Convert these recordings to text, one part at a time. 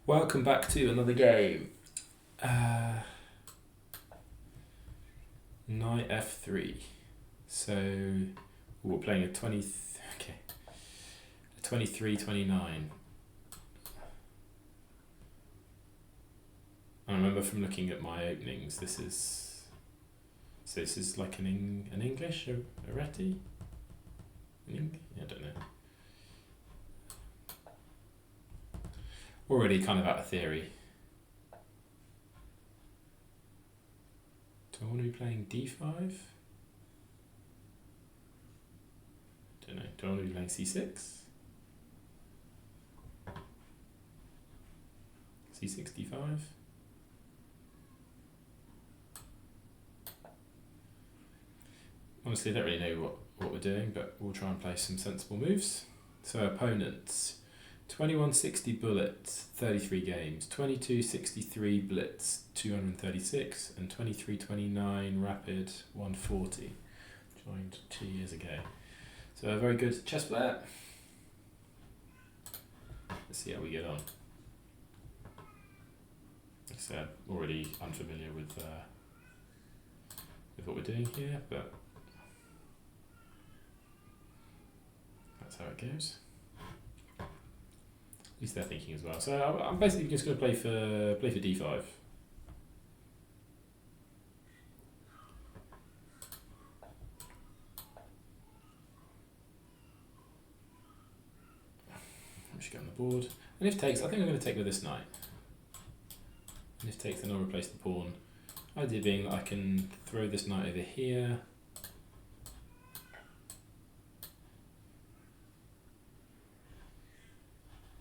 Welcome back to another game. Knight f3. So we're playing a 23-29. I remember from looking at my openings, this is like an English arete. I don't know. Already kind of out of theory. Do I want to be playing d5? Don't know. Do I want to be playing c6? c6, d5? Honestly, I don't really know what we're doing, but we'll try and play some sensible moves. So opponents, 2160 bullets, 33 games, 2263 blitz, 236, and 2329 rapid, 140. Joined 2 years ago. So a very good chess player. Let's see how we get on. Like I said, already unfamiliar with what we're doing here, but that's how it goes. At least they're thinking as well. So I'm basically just going to play for d5. I'm just getting the board. And if takes, I think I'm going to take with this knight. And if takes, then I'll replace the pawn. Idea being that I can throw this knight over here.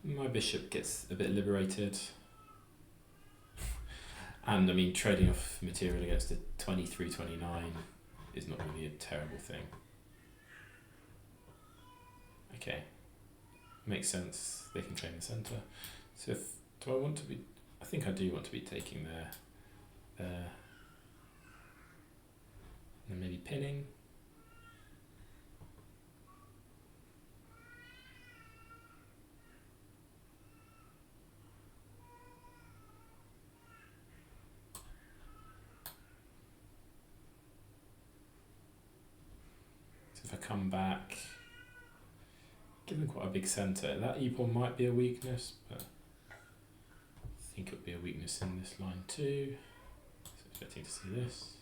My bishop gets a bit liberated. And I mean, trading off material against a 23-29 is not really a terrible thing. Okay, makes sense. They can claim the center. So do I want to be? I think I do want to be taking there, and maybe pinning. If I come back, give them quite a big centre. That e-pawn might be a weakness, but I think it would be a weakness in this line too. So expecting to see this.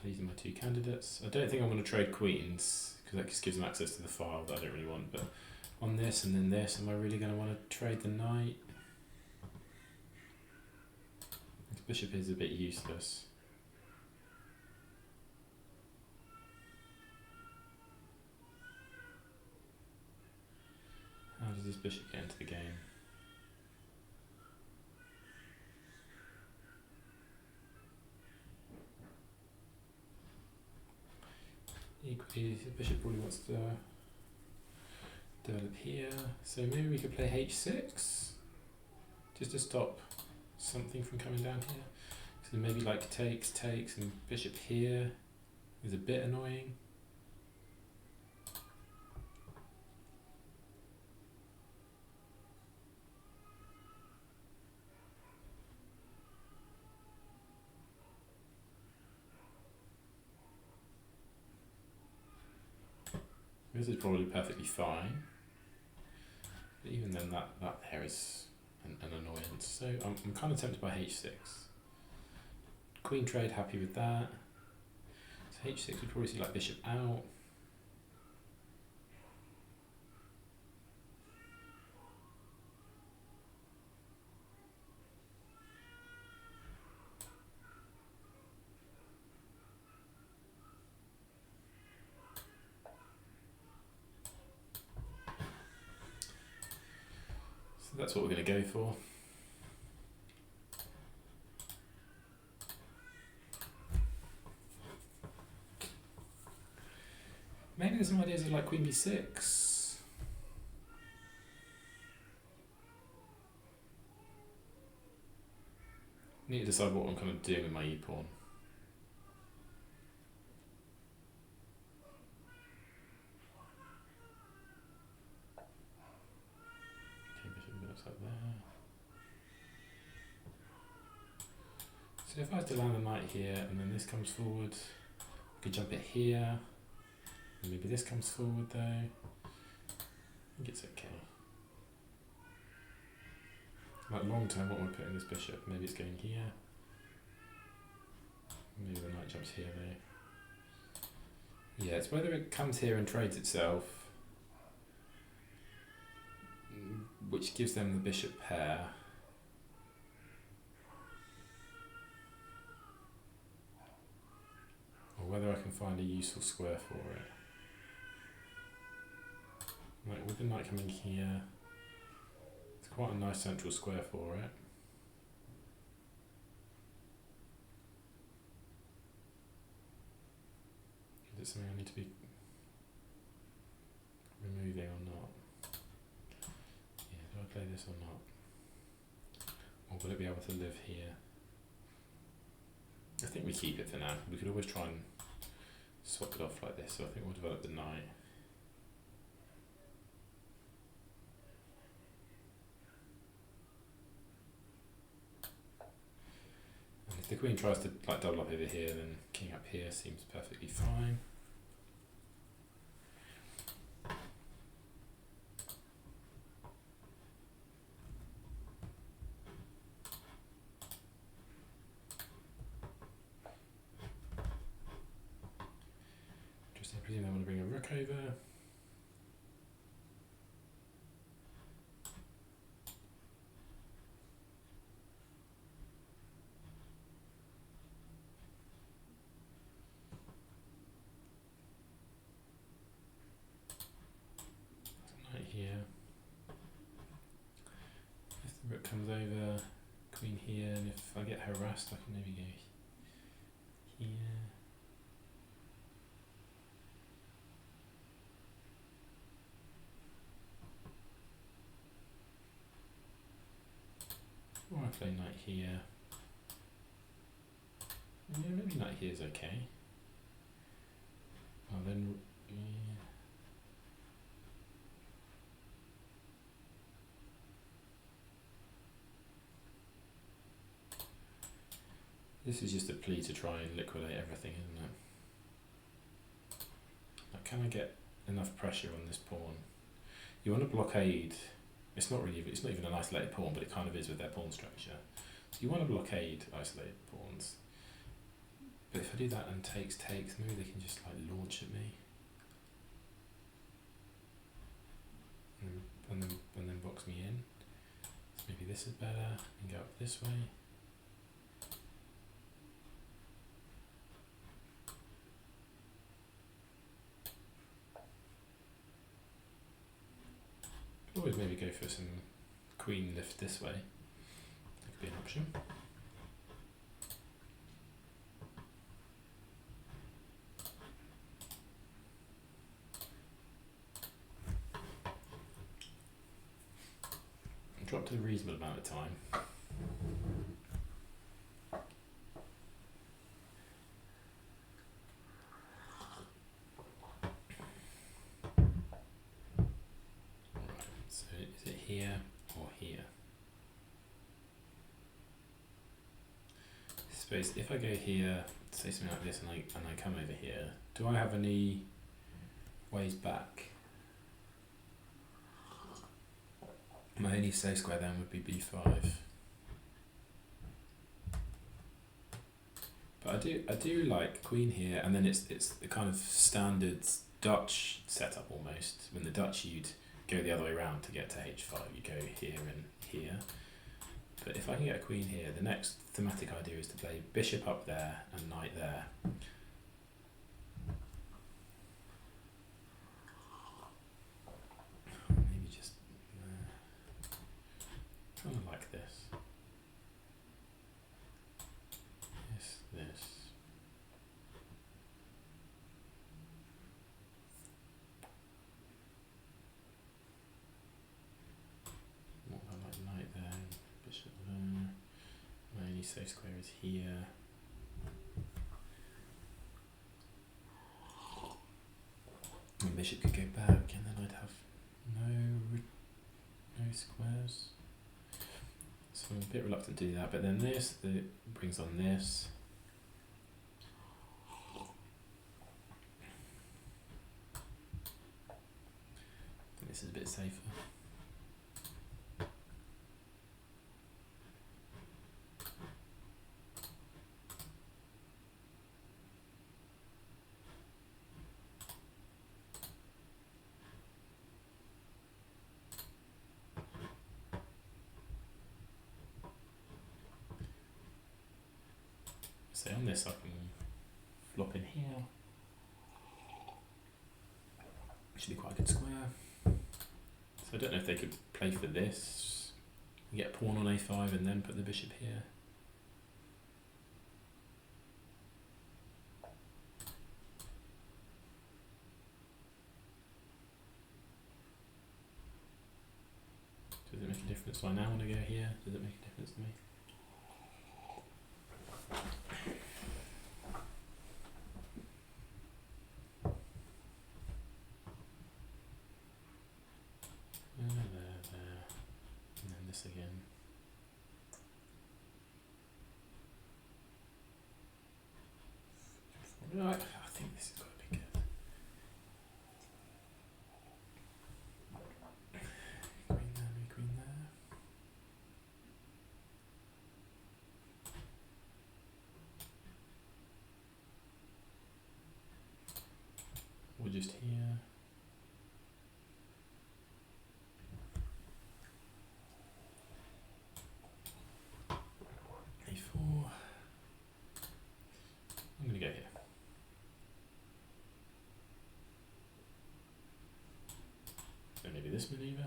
These are my two candidates. I don't think I'm going to trade queens, because that just gives them access to the file that I don't really want, but on this and then this, am I really going to want to trade the knight? This bishop is a bit useless. How does this bishop get into the game? Equally, the bishop probably wants to develop here, so maybe we could play h6 just to stop something from coming down here. So maybe like takes, and bishop here is a bit annoying. This is probably perfectly fine, but even then that there is an annoyance. So I'm kind of tempted by h6. Queen trade, happy with that. So h6 we probably see like bishop out. So that's what we're going to go for. Maybe there's some ideas of like queen b6. Need to decide what I'm kind of doing with my e-pawn. So if I was to land a knight here and then this comes forward, I could jump it here. And maybe this comes forward though. I think it's okay. Like long term, what am I putting this bishop? Maybe it's going here. Maybe the knight jumps here though. Yeah, it's whether it comes here and trades itself, which gives them the bishop pair. Or whether I can find a useful square for it. Like with the knight coming here, it's quite a nice central square for it. Is it something I need to be removing or not? Yeah, do I play this or not? Or will it be able to live here? I think we keep it for now. We could always try and swap it off like this, so I think we'll develop the knight. And if the queen tries to like double up over here, then king up here seems perfectly fine. I presume they want to bring a rook over. Knight here. If the rook comes over, queen here, and if I get harassed, I can maybe go here. Or I play knight here. Yeah, maybe knight here is okay. Well then, yeah. This is just a plea to try and liquidate everything, isn't it? Like, can I get enough pressure on this pawn? You want to blockade. It's not even an isolated pawn, but it kind of is with their pawn structure. So you want to blockade isolated pawns. But if I do that and takes, maybe they can just like launch at me. And then box me in. So maybe this is better, and go up this way. Always maybe go for some queen lift this way. That could be an option. Dropped a reasonable amount of time. Here or here. I suppose if I go here, say something like this, and I come over here, do I have any ways back? My only safe square then would be b5. But I do like queen here, and then it's the kind of standard Dutch setup almost. When the Dutch, you'd go the other way around to get to h5. You go here and here. But if I can get a queen here, the next thematic idea is to play bishop up there and knight there. Maybe just kind of like this. This. What about like knight there, bishop there? My only safe square is here. And bishop could go back, and then I'd have no squares. So So I'm a bit reluctant to do that, but then this brings on this. I think this is a bit safer. So on this I can flop in here. Should be quite a good square. So I don't know if they could play for this, get a pawn on a5 and then put the bishop here. Does it make a difference? Do I now want to go here? Does it make a difference to me? There, and then this again. Right, I think this has got to be good. Queen there, queen there. Or just here. A4. I'm going to go here. So maybe this maneuver.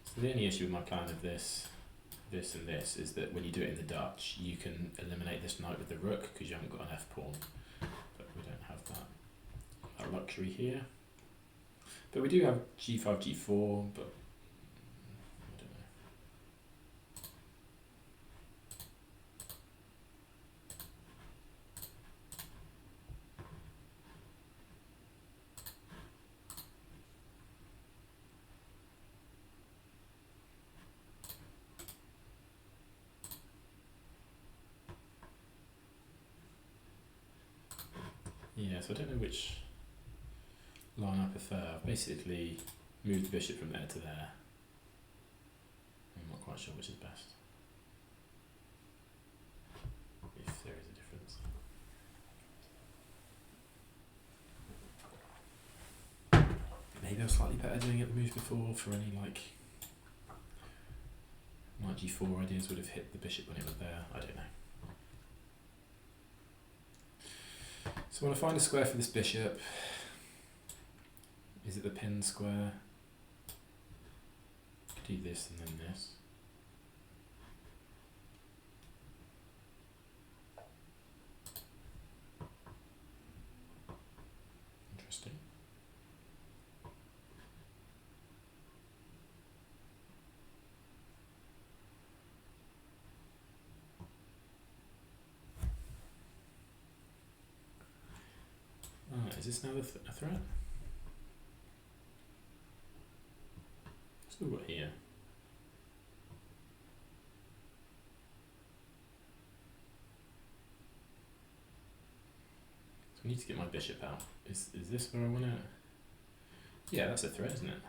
So the only issue with my plan of this and this is that when you do it in the Dutch, you can eliminate this knight with the rook because you haven't got an F pawn. But we don't have that luxury here. But we do have G5, G4, but I don't know. Yeah, so I don't know which line I prefer. I've basically moved the bishop from there to there. I'm not quite sure which is best. If there is a difference. Maybe I was slightly better doing it the moves before for any like knight G4 ideas would have hit the bishop when it was there. I don't know. So I want to find a square for this bishop. Is it the pin square? Could do this and then this. Interesting. Is this now a threat? Still got here. So I need to get my bishop out. Is this where I want to? Yeah, that's a threat, isn't it?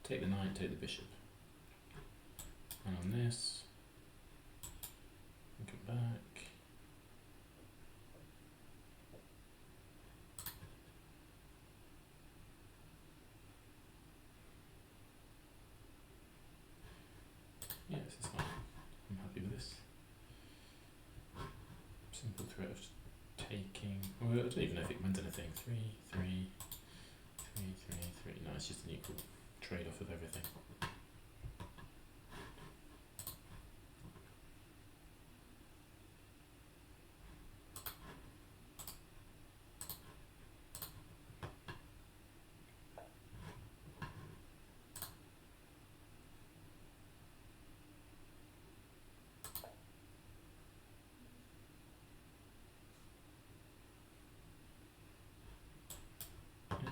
Take the knight, take the bishop. And on this, come back. Yeah, this is fine. I'm happy with this. Simple threat of taking. Well, I don't even know if it meant anything. 3, 3, 3, 3, 3. No, it's just an equal trade-off of everything.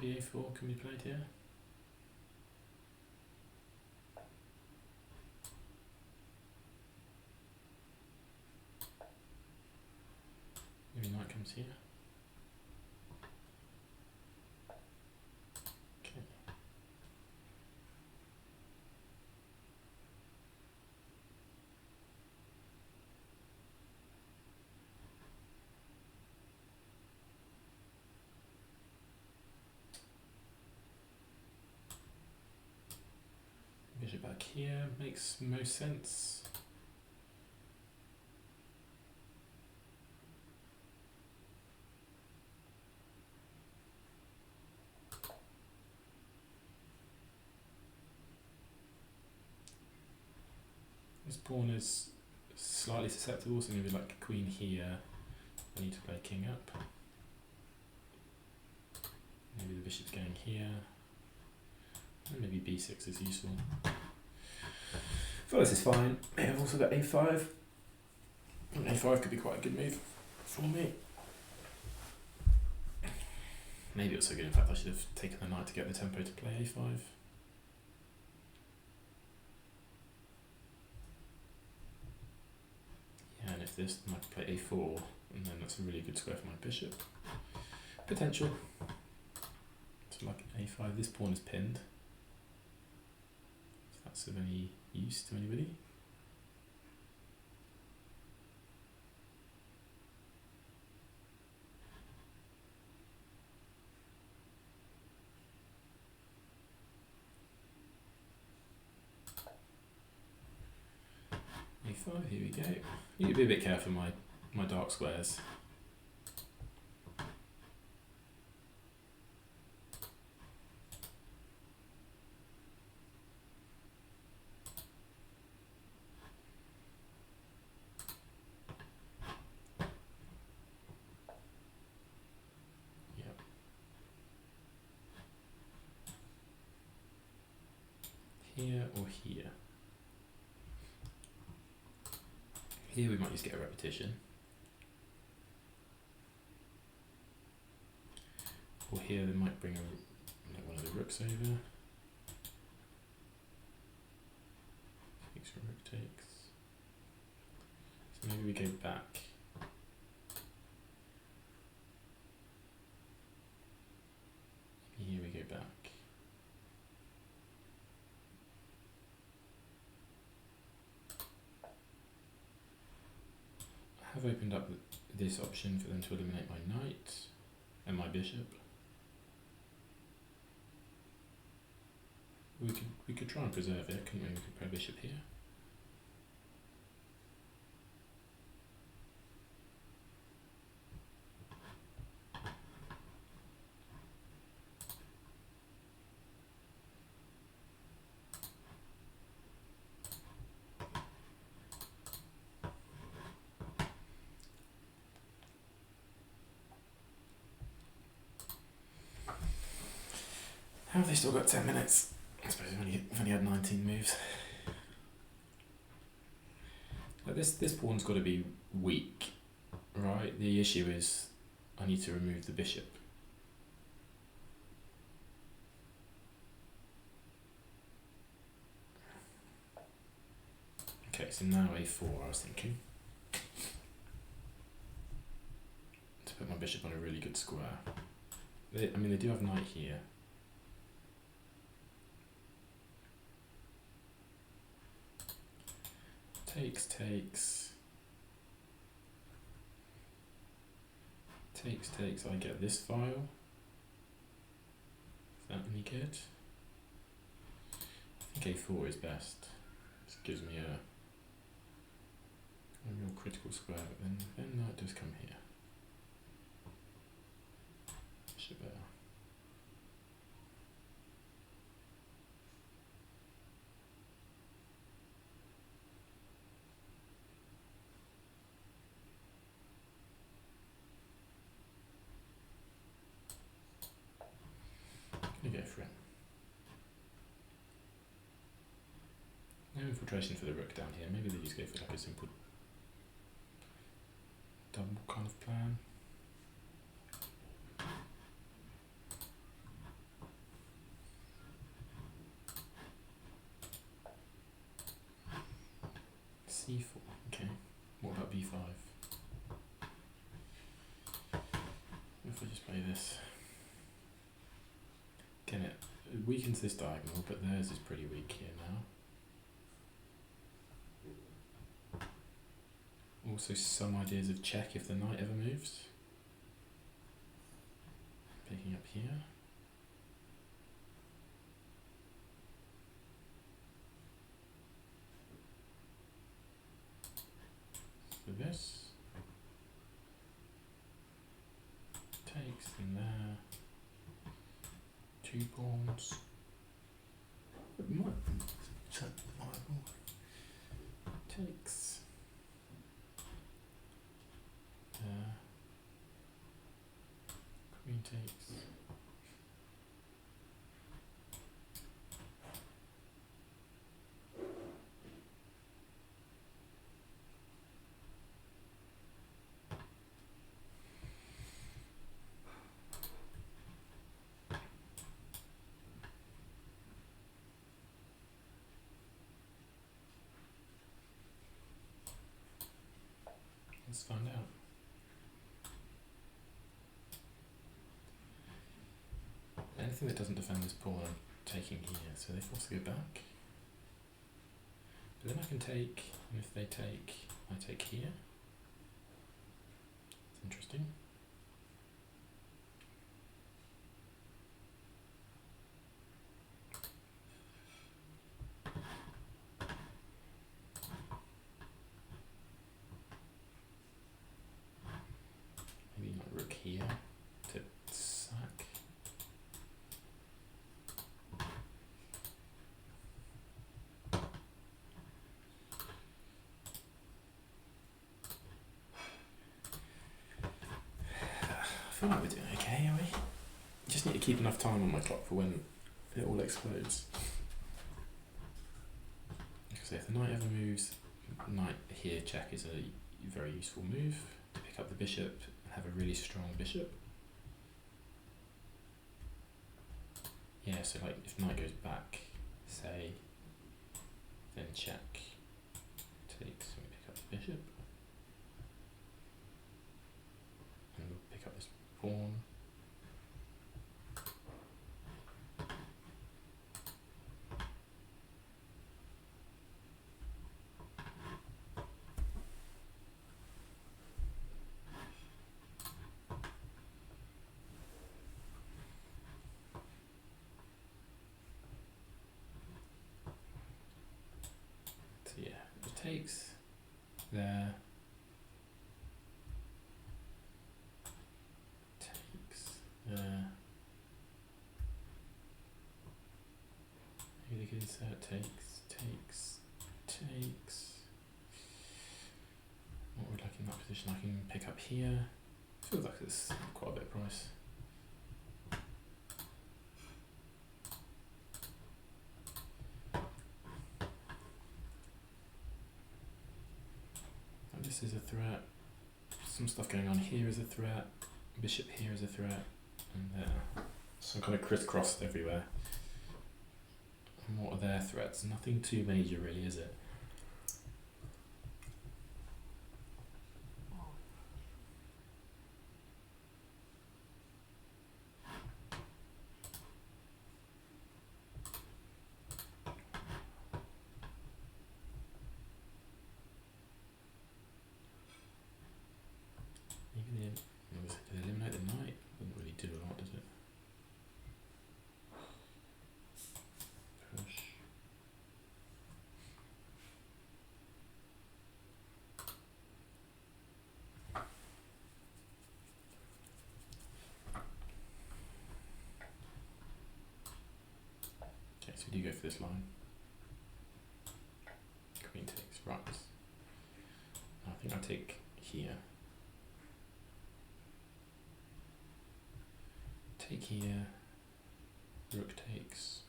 maybe a4 can be played here. Maybe knight comes here. Okay. Bishop back here makes most sense. This pawn is slightly susceptible, so maybe like queen here. I need to play king up. Maybe the bishop's going here. And maybe b6 is useful. I feel this is fine. I've also got a5. And a5 could be quite a good move for me. Maybe it's so good, in fact I should have taken the knight to get the tempo to play a5. Yeah, and if this, I might play a4, and then that's a really good square for my bishop. Potential. So like a5, this pawn is pinned. If that's of any use to anybody. a5, here we go. You need to be a bit careful my dark squares. Yep. Here or here. Here we might just get a repetition. Or here they might bring like one of the rooks over. Takes a rook takes. So maybe we go back. Maybe here we go back. I've opened up this option for them to eliminate my knight and my bishop. We could try and preserve it, couldn't we? We could play bishop here. How have they still got 10 minutes? I suppose we've only had 19 moves. Like this pawn's got to be weak, right? The issue is I need to remove the bishop. Okay, so now a4 I was thinking. To put my bishop on a really good square. They do have knight here. Takes. I get this file. Is that any good? I think a4 is best. This gives me a real critical square, but then knight does come here. Bishop there. Go for it. No infiltration for the rook down here. Maybe they just go for like a simple double kind of plan. c4. Okay. What about b5? If I just play this. Again, it weakens this diagonal, but theirs is pretty weak here now. Also some ideas of check if the knight ever moves. Picking up here. So this takes in there. 2 pawns. It might check the Bible. Takes. Queen takes. Let's find out. Anything that doesn't defend this pawn I'm taking here, so they force to go back. But then I can take, and if they take, I take here. It's interesting. Maybe like rook here to sack. I feel like we're doing okay, are we? Just need to keep enough time on my clock for when it all explodes. Because if the knight ever moves, knight here check is a very useful move to pick up the bishop and have a really strong bishop. Yeah, so like if knight goes back, say, then check, takes, and we pick up the bishop. And we'll pick up this pawn. So yeah, it takes there. Maybe they could insert takes. What would like in that position? I can pick up here. Feels like it's quite a bit of price. And this is a threat. Some stuff going on here is a threat. Bishop here is a threat. And there. So I'm kind of crisscrossed everywhere. And what are their threats? Nothing too major really, is it? Maybe they eliminate the knight. Doesn't really do a lot, does it? Push. Okay, so we do go for this line. Queen takes, right. I think I take here. Take here, rook takes.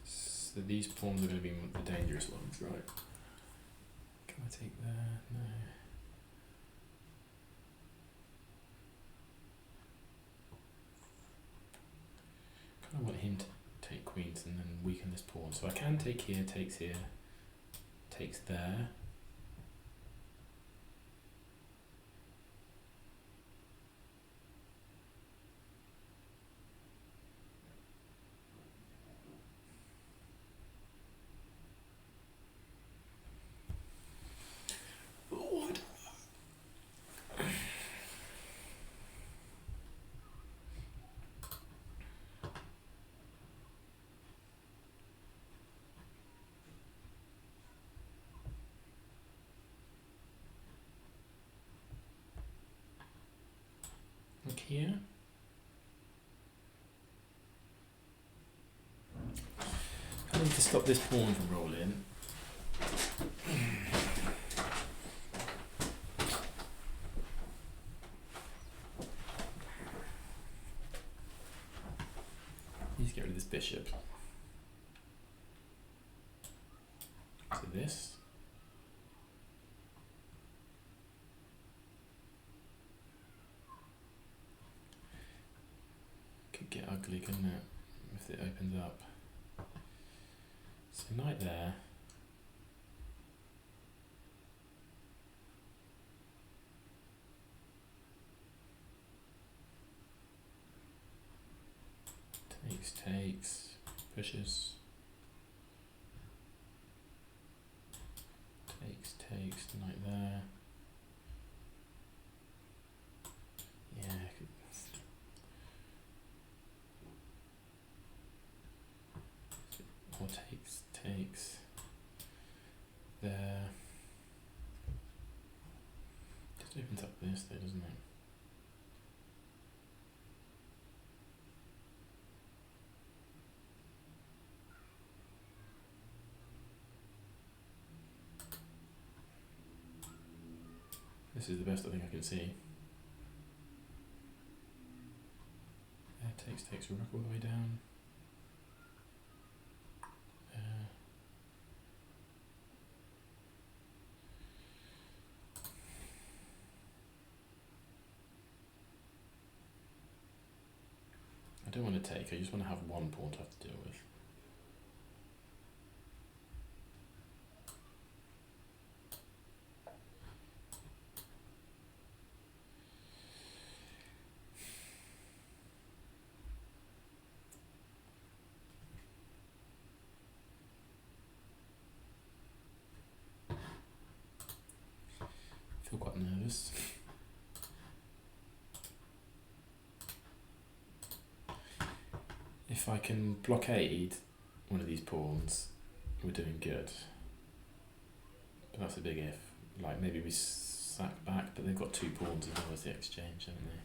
So these pawns are going to be the dangerous ones, right? Can I take there? No. kind of want him to take queens and then weaken this pawn. So I can take here, takes there. Look here. I need to stop this pawn from rolling. Need to get rid of this bishop. So this. Could get ugly, couldn't it? If it opens up. So knight there. Takes, pushes. Takes, knight there. Yeah. Or takes. There. Just opens up this though, doesn't it? This is the best I think I can see. Takes, rook all the way down. I don't want to take, I just want to have one pawn to have to deal with. I feel quite nervous. If I can blockade one of these pawns, we're doing good. But that's a big if. Like maybe we sack back, but they've got two pawns as well as the exchange, haven't they?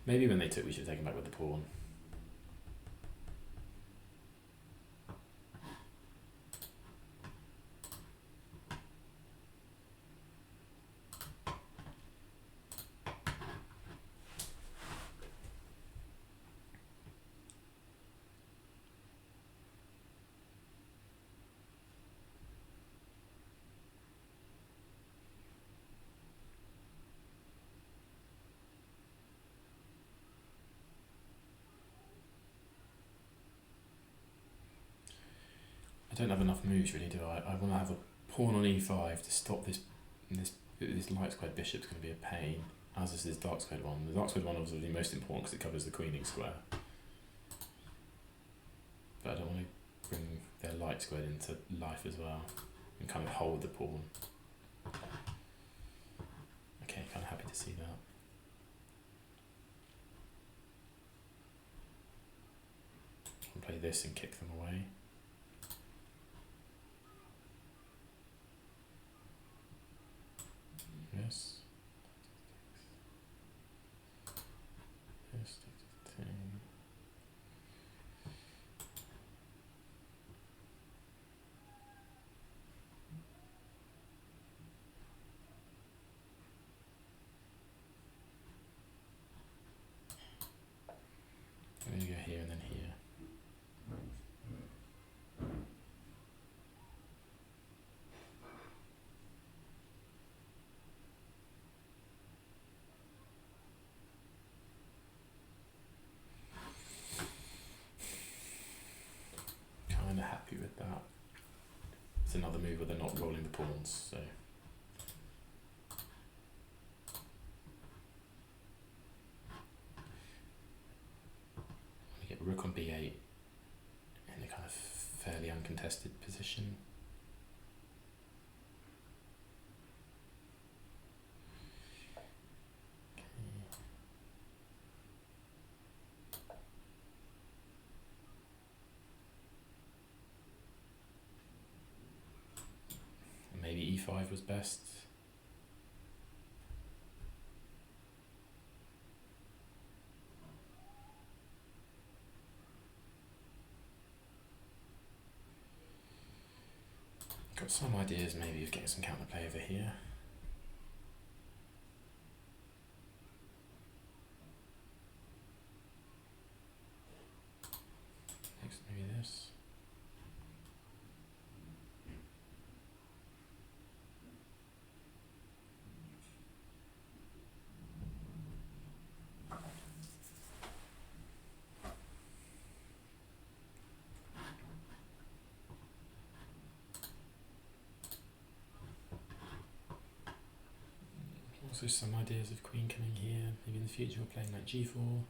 Maybe when they took, we should have taken back with the pawn. I don't have enough moves really, do I? I want to have a pawn on e5 to stop this light squared bishop's going to be a pain, as is this dark squared one. The dark squared one is obviously most important because it covers the queening square. But I don't want to bring their light squared into life as well and kind of hold the pawn. Okay, kind of happy to see that. I'll play this and kick them away. Yes. Yes, thing. I'm going to go here and then here. it's another move where they're not rolling the pawns, so. We get rook on b8 in a kind of fairly uncontested position. Maybe e5 was best. Got some ideas maybe of getting some counterplay over here. Next, maybe this. Also some ideas of queen coming here. Maybe in the future we're playing like g4.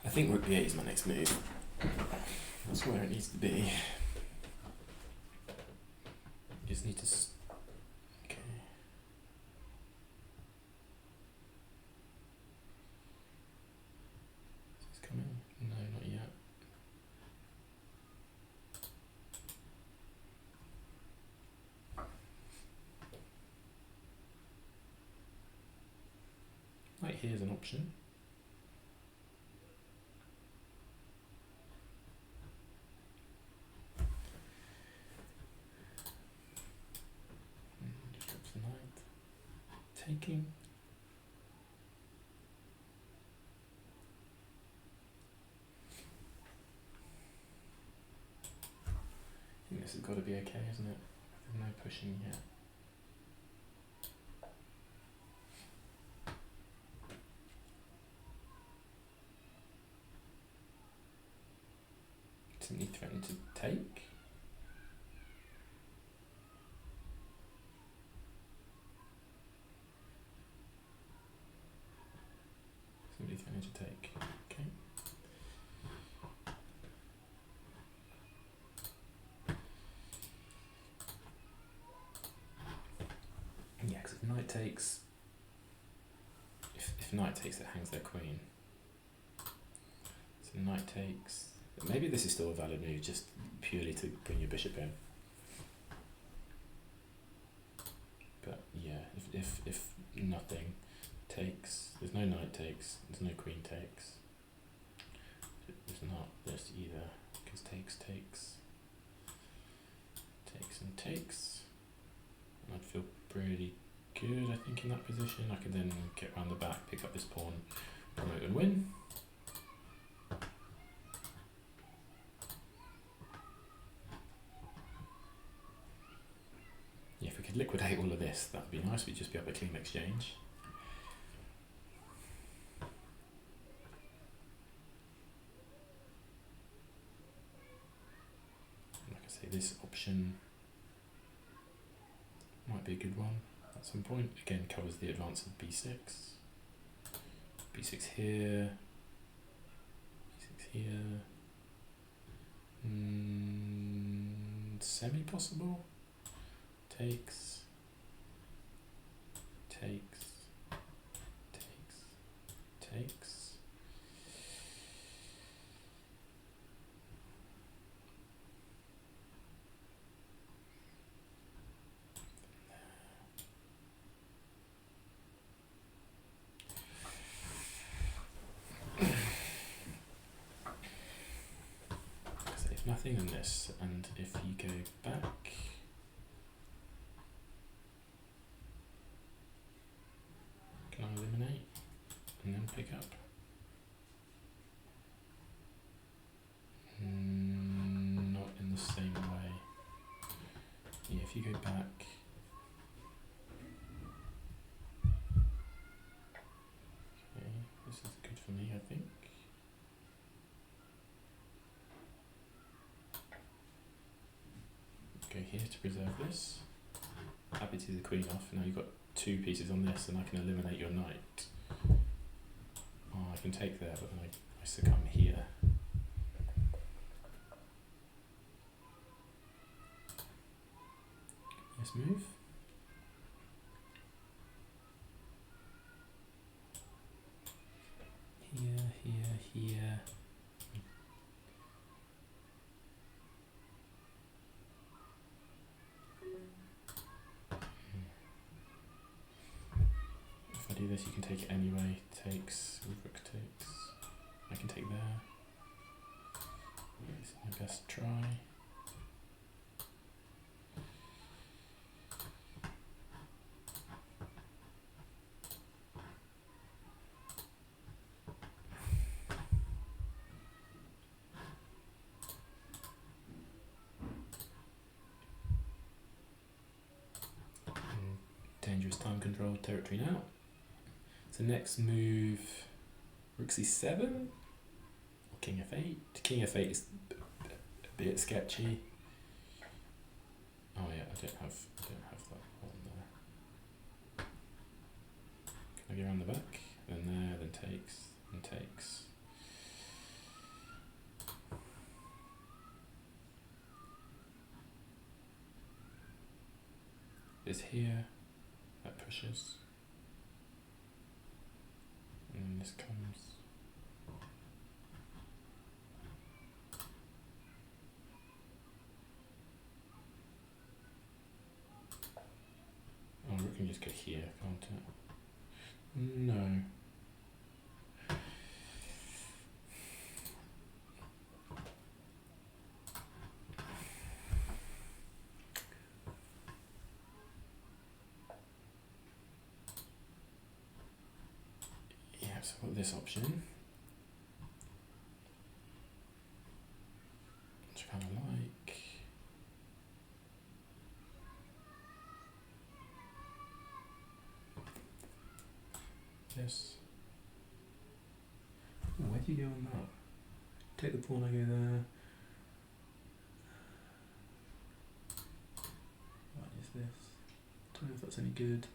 I think rook b8 is my next move. That's where it needs to be. You just need to... Okay. Is this coming? No, not yet. Right, here's an option. Just drops the knight. Taking. I think this has got to be okay, isn't it? There's no pushing yet. Simply threatening to take. Simply threatening to take. Okay. Yeah, because if knight takes, if knight takes, it hangs their queen. So knight takes. Maybe this is still a valid move, just purely to bring your bishop in. But yeah, if nothing takes, there's no knight takes, there's no queen takes. There's not this either, because takes, and takes. And I'd feel pretty good, I think, in that position. I could then get around the back, pick up this pawn, promote and win. Yeah, if we could liquidate all of this, that would be nice. We'd just be able to clean exchange. Like I say, this option might be a good one at some point. Again, covers the advance of b6. b6 here. b6 here. Semi-possible. Takes. So if nothing, then this, and if you go back, can I eliminate and then pick up? Not in the same way. Yeah, if you go back, okay, this is good for me, I think. here to preserve this. Happy to do the queen off. Now you've got 2 pieces on this, and I can eliminate your knight. Oh, I can take there, but then I succumb here. Nice move. Here. If I do this, you can take it anyway. Takes, rook takes. I can take there. This is my best try. Dangerous time control territory now. So next move, rook c7 or king f8. King f8 is a bit sketchy. Oh yeah, I don't have that one there. Can I go around the back? Then there, then takes, and takes. Is here. That pushes. And this comes. Oh, we can just go here, can't it? No. So I've got this option, which I kind of like. Yes. Where do you go on that? Take the pawn, I go there. What is this? Don't know if that's any good.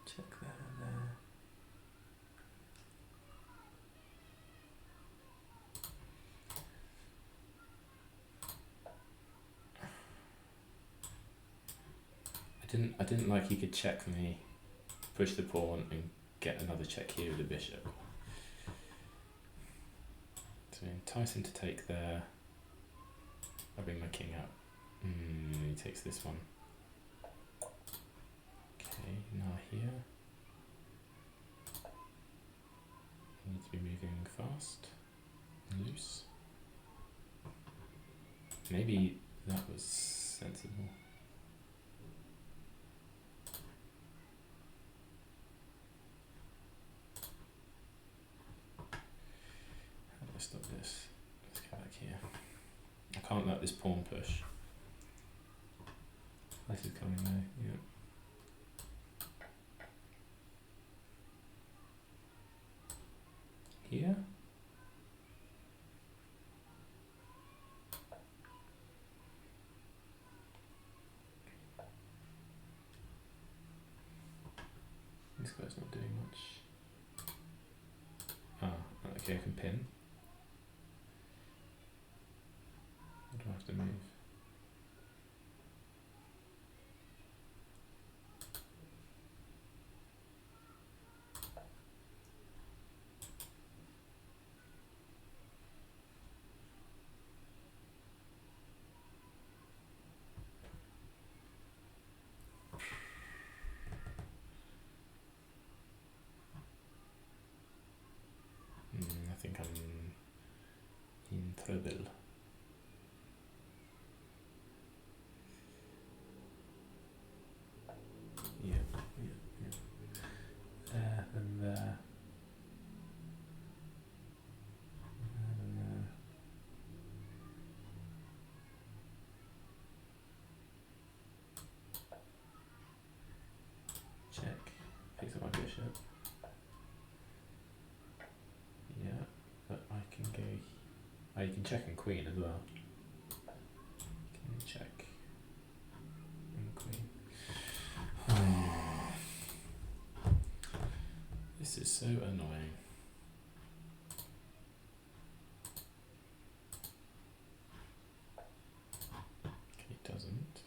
Check there. I didn't like he could check me, push the pawn and get another check here with the bishop. So entice him to take there. I bring my king up. He takes this one. Okay, now here. I need to be moving fast and loose. Maybe that was sensible. How do I stop this? Let's go back here. I can't let this pawn push. This is coming now, yeah. Here. This guy's not doing much. Ah, okay, I can pin. What do I have to move? I think I'm in trouble. Yeah. There and there. And there. Check. Picks up my bishop. Yeah, but I can go. Oh, you can check and queen as well. so annoying. Okay, it doesn't.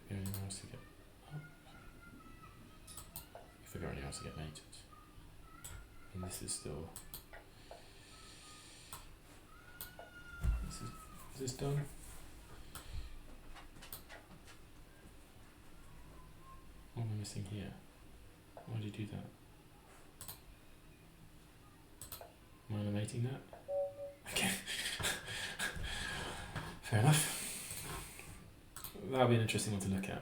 Anywhere else to get up? If I go anywhere else to get mated. And this is still. Is this done? What am I missing here? Why do you do that? Am I animating that? Okay. Fair enough. That'll be an interesting one to look at.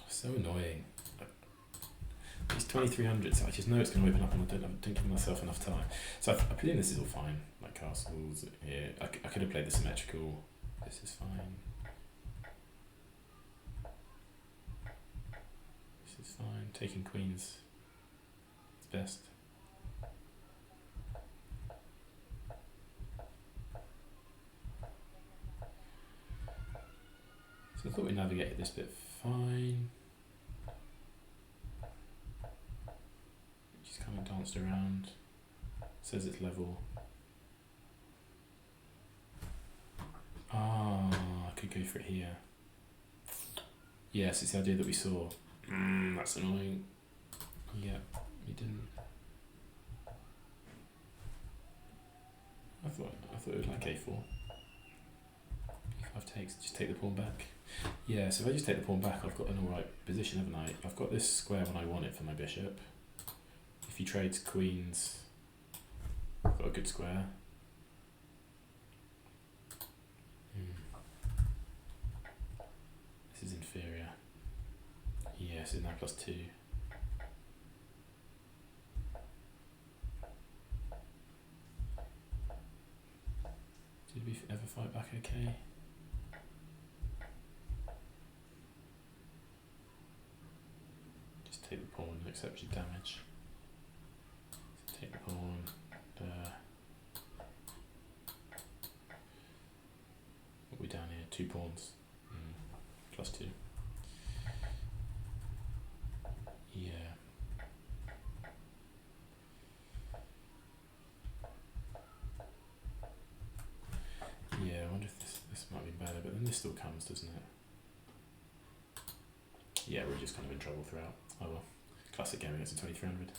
So annoying. These 2300s, I just know it's going to open up and I don't give myself enough time. So I presume this is all fine, like castles here. I could have played the symmetrical. This is fine. This is fine. Taking queens is best. So I thought we navigated this bit fine. Just kind of danced around. Says it's level. Ah, I could go for it here. Yes, it's the idea that we saw. That's annoying. Yeah, we didn't. I thought it was like a4. E5 takes, just take the pawn back. Yeah, so if I just take the pawn back, I've got an alright position, haven't I? I've got this square when I want it for my bishop. If he trades queens, I've got a good square. This is inferior. Yes, it's now +2. Did we ever fight back okay? Just take the pawn and accept your damage. So take the pawn. What are we down here? 2 pawns. +2. Yeah. Yeah, I wonder if this might be better, but then this still comes, doesn't it? Yeah, we're just kind of in trouble throughout. Oh well. Classic game against a 2300.